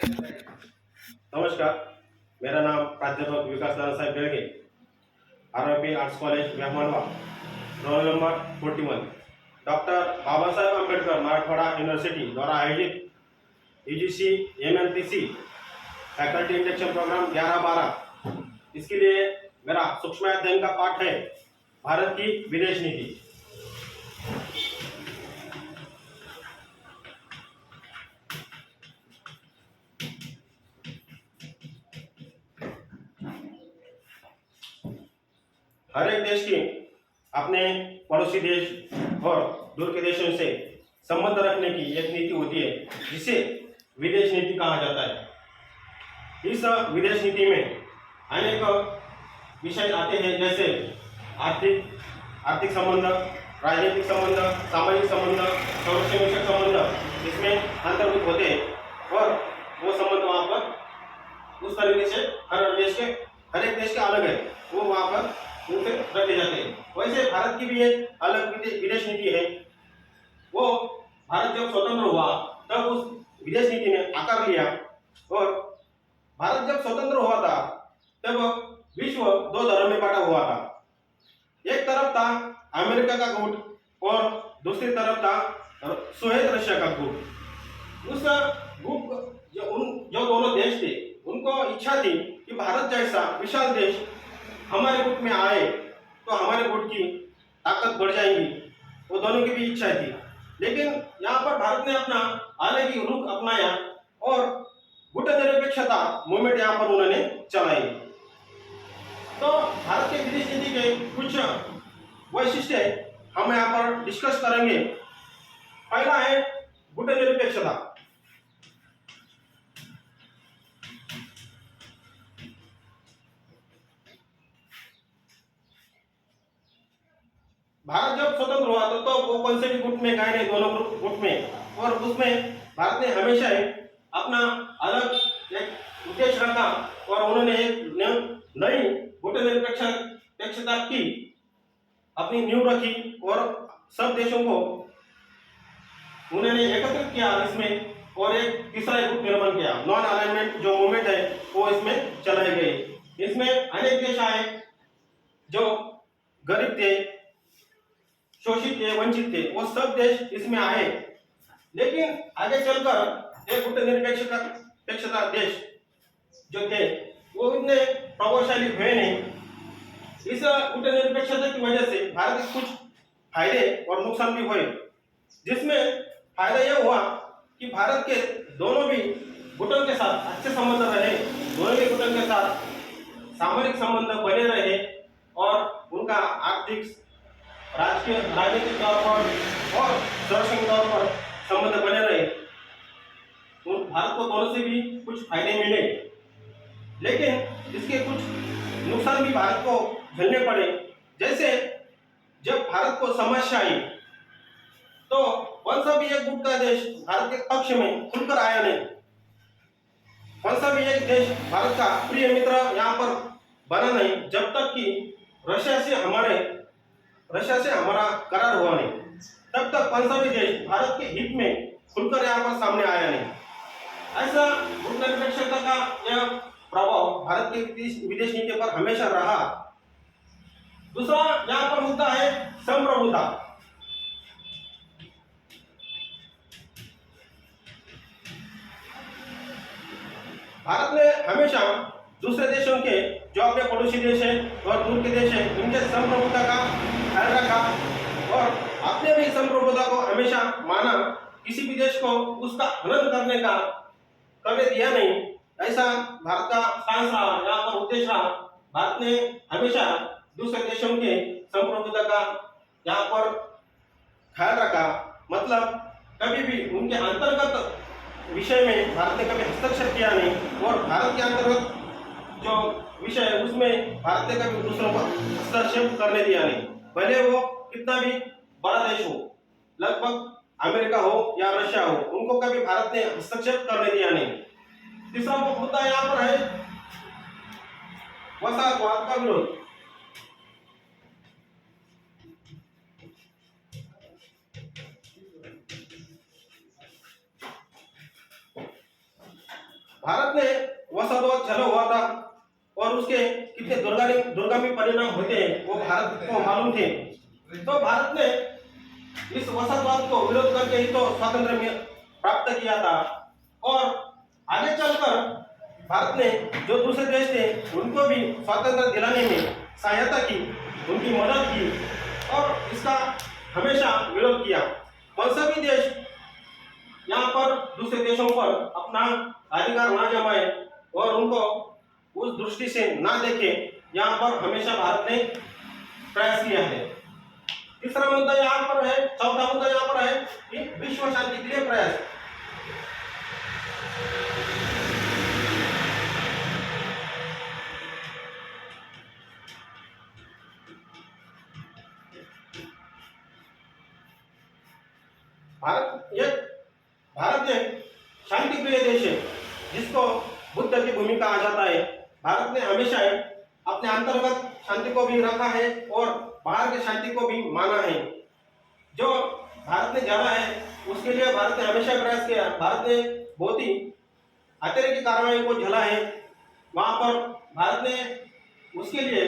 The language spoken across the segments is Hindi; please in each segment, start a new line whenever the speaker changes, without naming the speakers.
नमस्कार, मेरा नाम प्राध्यापक Vikas Nana Saheb Belge, RRP arts college व्यामानवा, roll number 41। Doctor Babasaheb Ambedkar Marathwada university द्वारा आयोजित UGC MLTC faculty induction programme 11-12, इसके लिए मेरा सूक्ष्म अध्ययन का पाठ है भारत की विदेश नीति। हर एक देश की अपने पड़ोसी देश और दूर के देशों से संबंध रखने की एक नीति होती है जिसे विदेश नीति कहा जाता है। इस विदेश नीति में अनेक विषय आते हैं, जैसे आर्थिक संबंध, राजनीतिक संबंध, सामाजिक संबंध, संरक्षण विषयक संबंध इसमें अंतर्भूत होते हैं और वो संबंध वहाँ पर उस तरीके से हर एक देश के अलग है, वो वहाँ पर उनसे रखे जाते हैं। वैसे भारत की भी एक अलग विदेश नीति है। वो भारत जब स्वतंत्र हुआ तब उस विदेश नीति ने आकार लिया और भारत जब स्वतंत्र हुआ था तब विश्व दो धर्म में बांटा हुआ था। एक तरफ था अमेरिका का गुट और दूसरी तरफ था सोवियत रशिया का गुट। उस गुट जो दोनों देश थे उनको इच्छा थी कि भारत जैसा विशाल देश हमारे गुट में आए तो हमारे गुट की ताकत बढ़ जाएगी, वो दोनों की भी इच्छा थी। लेकिन यहाँ पर भारत ने अपना अलग ही रुख अपनाया और गुट निरपेक्षता मूवमेंट यहाँ पर उन्होंने चलाई। तो भारत के विदेश नीति के कुछ वैशिष्ट्य हम यहाँ पर डिस्कस करेंगे। पहला है गुट निरपेक्षता। भारत जब स्वतंत्र हुआ तो वो कौन से भी गुट में गए नहीं, दोनों गुट में, और उसमें भारत ने हमेशा ही अपना अलग एक उद्देश्य रखा और उन्होंने एक नई गुट निरपेक्षता की अपनी नींव रखी और सब देशों को उन्होंने एकत्रित किया इसमें और एक तीसरा गुट निर्माण किया। नॉन अलाइनमेंट जो मूवमेंट है वो इसमें चलाई गई। इसमें अनेक देश आए जो गरीब थे, शोषित थे, वंचित थे, वो सब देश इसमें आए। लेकिन आगे चलकर एक गुट निरपेक्षता देश जो थे वो इतने प्रभावशाली हुए नहीं। इस गुट निरपेक्षता की वजह से भारत के कुछ फायदे और नुकसान भी हुए, जिसमें फायदा यह हुआ कि भारत के दोनों भी गुटों के साथ अच्छे संबंध रहे, दोनों के गुटों के साथ सामरिक संबंध बने रहे और उनका आर्थिक, राजकीय, राजनीतिक तौर पर और संरक्षण तौर पर संबंध बने रहे। भारत को दोनों से भी कुछ फायदे मिले, लेकिन इसके कुछ नुकसान भी भारत को झेलने पड़े। जैसे जब भारत को समस्या आई तो कौन सा भी एक गुट का देश भारत के पक्ष में खुलकर आया नहीं। कौन सा भी एक देश भारत का प्रिय मित्र यहाँ पर बना नहीं जब तक कि रशिया से हमारा करार हुआ नहीं। तब तक कौन सा भी देश भारत के हित में खुलकर यहाँ पर सामने आया नहीं। ऐसा गुट निरपेक्षता का यह प्रभाव भारत के विदेश नीति पर हमेशा रहा। दूसरा यहाँ पर मुद्दा है संप्रभुता। भारत ने हमेशा दूसरे देशों के जो अपने पड़ोसी देश है और दूर के देश है उनके संप्रभुता का ख्याल रखा और अपने भी संप्रभुता को हमेशा माना। किसी भी देश को उसका हनन करने का कभी दिया नहीं। ऐसा भारत का स्टांस रहा, यहाँ पर उद्देश्य रहा। भारत ने हमेशा दूसरे देशों के संप्रभुता का यहाँ पर ख्याल रखा। मतलब कभी भी उनके अंतर्गत विषय में भारत ने कभी हस्तक्षेप किया नहीं और भारत के अंतर्गत जो विषय है उसमें भारत ने कभी दूसरों को हस्तक्षेप करने दिया नहीं, भले वो कितना भी बड़ा देश हो, लगभग अमेरिका हो या रशिया हो, उनको कभी भारत ने हस्तक्षेप करने दिया नहीं। तीसरा मुद्दा यहाँ पर है वसाहतवाद का विरोध। भारत ने वसाहतवाद चला हुआ था और उसके कितने दुर्गामी परिणाम होते हैं वो भारत को मालूम थे। तो भारत ने इस वसाहतवाद को विरोध करके ही तो स्वातंत्र्य प्राप्त किया था और आगे चलकर भारत ने जो दूसरे देश थे उनको भी स्वातंत्र्य दिलाने में सहायता की, उनकी मदद की और इसका हमेशा विरोध किया। कौन सा भी देश यहाँ पर दूसरे देशों पर अपना अधिकार ना जमाए और उनको उस दृष्टि से ना देखे, यहाँ पर हमेशा भारत ने प्रयास किया है। तीसरा मुद्दा यहाँ पर है, चौथा मुद्दा यहाँ पर है कि विश्व शांति के लिए प्रयास। भारत एक शांति प्रिय देश है जिसको बुद्ध की भूमि कहा जाता है। भारत ने हमेशा अपने अंतर्गत शांति को भी रखा है और बाहर की शांति को भी माना है। जो भारत ने जाना है उसके लिए भारत ने हमेशा प्रयास किया। भारत ने बहुत ही अतिरेकी कार्रवाई को झेला है। वहां पर भारत ने उसके लिए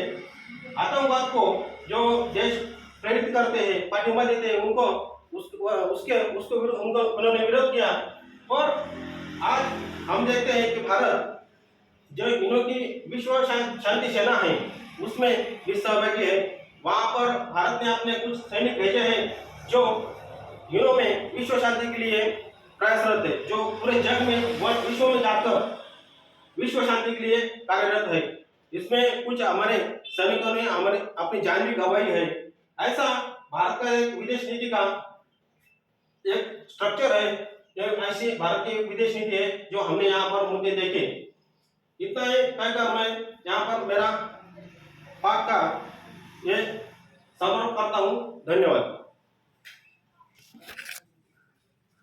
आतंकवाद को जो देश प्रेरित करते हैं, पाठिंबा देते हैं, उसको उन्होंने विरोध किया। और आज हम देखते हैं कि भारत जो इन्हों की विश्व शांति सेना है उसमें भी सहभागी है। वहां पर भारत ने अपने कुछ सैनिक भेजे हैं जो यूरो में विश्व शांति के लिए प्रयासरत है, जो पूरे जग में विश्व में जाकर विश्व शांति के लिए कार्यरत है। इसमें कुछ हमारे सैनिकों ने अपनी जान भी गंवाई है। ऐसा भारत का एक विदेश नीति का एक स्ट्रक्चर है, ऐसी भारत की विदेश नीति है जो हमने यहाँ पर मुद्दे देखे। इतना ही कहकर मैं यहाँ पर मेरा पाठ का ये समारोह करता हूँ। धन्यवाद।